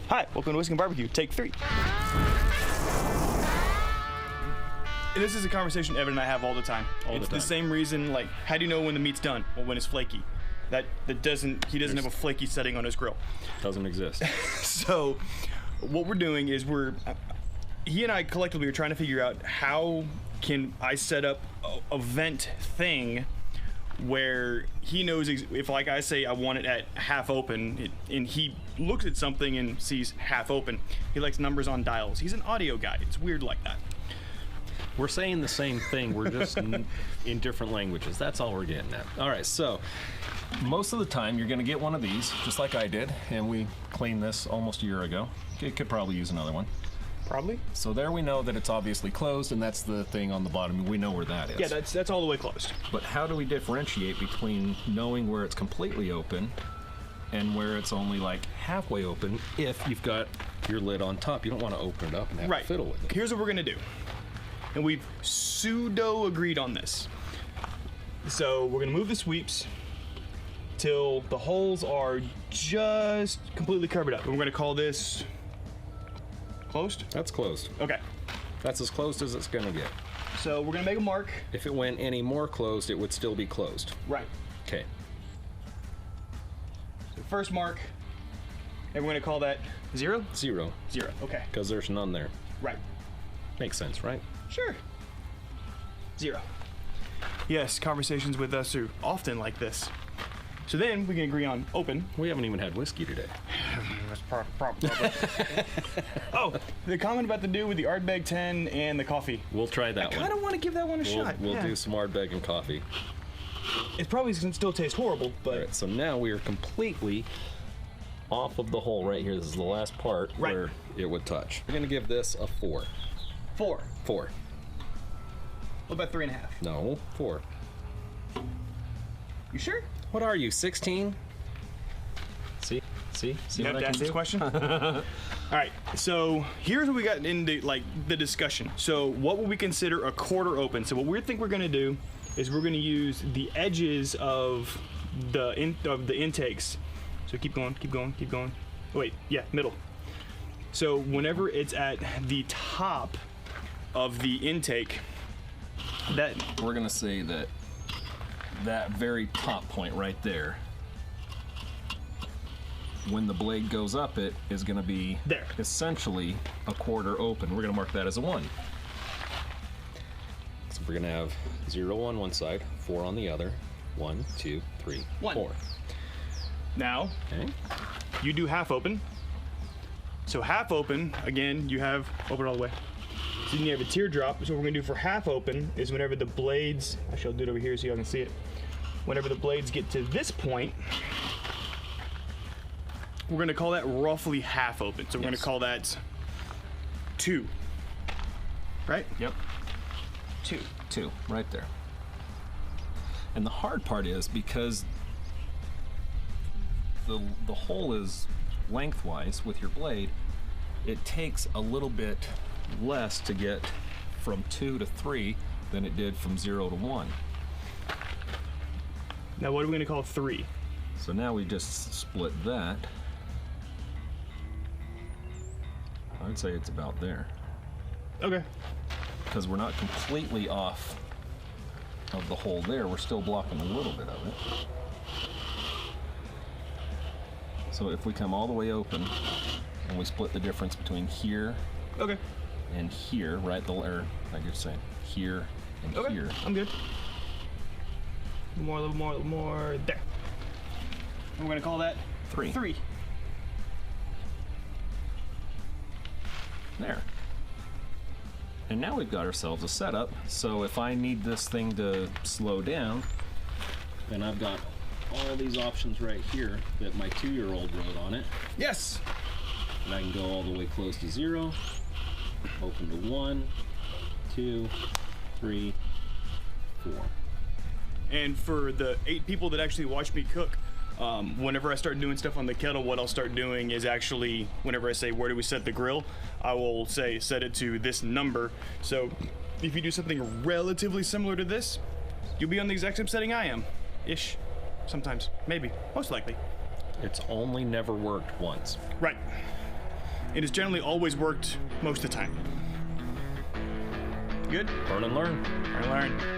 Hi, welcome to Whisky And BBQ, take 3. And this is a conversation Evan and I have all the time. It's the same reason, like, how do you know when the meat's done? Well, when it's flaky. He doesn't have a flaky setting on his grill. Doesn't exist. So, what we're doing is he and I collectively are trying to figure out how can I set up a vent thing where he knows if, like I say, I want it at half open, and he looks at something and sees half open. He likes numbers on dials. He's an audio guy. It's weird like that. We're saying the same thing. We're just in different languages. That's all we're getting at. All right, so most of the time you're going to get one of these, just like I did, and we cleaned this almost a year ago. It could probably use another one. Probably. So there we know that it's obviously closed, and that's the thing on the bottom. We know where that is. Yeah, that's all the way closed. But how do we differentiate between knowing where it's completely open and where it's only like halfway open if you've got your lid on top? You don't want to open it up and have to fiddle with it. Here's what we're going to do. And we've pseudo-agreed on this. So we're going to move the sweeps till the holes are just completely covered up. And we're going to call this closed? That's closed. Okay. That's as closed as it's going to get. So we're going to make a mark. If it went any more closed, it would still be closed. Right. Okay. So first mark, and we're going to call that 0? 0. 0, okay. Because there's none there. Right. Makes sense, right? Sure. 0. Yes, conversations with us are often like this. So then we can agree on open. We haven't even had whiskey today. That's probably. Oh, the comment about the dude with the Ardbeg 10 and the coffee. We'll try that one. I kind of want to give that one a shot. We'll do some Ardbeg and coffee. It probably can still taste horrible, but... All right, so now we are completely off of the hole right here. This is the last part where it would touch. We're going to give this a 4. 4. 4. What about 3.5? No, 4. You sure? What are you, 16? See You what have I to can ask this do? question? All right, so here's what we got into, like, the discussion. So what would we consider a quarter open? So what we think we're gonna do is we're gonna use the edges of the intakes. So keep going. Wait, yeah, middle. So whenever it's at the top of the intake, that we're gonna say that very top point right there, when the blade goes up, it is going to be there, essentially a quarter open. We're going to mark that as a 1. So we're going to have 0 on one side, 4 on the other. 1, 2, 3, 4. Now, you do half open. So half open, again, you have open all the way. So then you have a teardrop. So what we're going to do for half open is whenever the blades, actually I'll do it over here so y'all can see it. Whenever the blades get to this point, we're going to call that roughly half open. So we're going to call that 2. Right? Yep. 2, right there. And the hard part is because the hole is lengthwise with your blade, it takes a little bit less to get from 2 to 3 than it did from 0 to 1. Now what are we going to call 3? So now we just split that. I would say it's about there. Okay. Because we're not completely off of the hole there. We're still blocking a little bit of it. So if we come all the way open and we split the difference between here and here, right? Or like you're saying, here and here. I'm good. A little more. There. And we're gonna call that 3. 3. There. And now we've got ourselves a setup. So if I need this thing to slow down, then I've got all these options right here that my 2-year-old wrote on it. Yes. And I can go all the way close to 0, open to 1, 2, 3, 4. And for the 8 people that actually watch me cook, whenever I start doing stuff on the kettle, what I'll start doing is actually, whenever I say, where do we set the grill? I will say, set it to this number. So if you do something relatively similar to this, you'll be on the exact same setting I am. Ish. Sometimes. Maybe. Most likely. It's only never worked once. Right. It has generally always worked most of the time. Good? Learn and learn. Learn.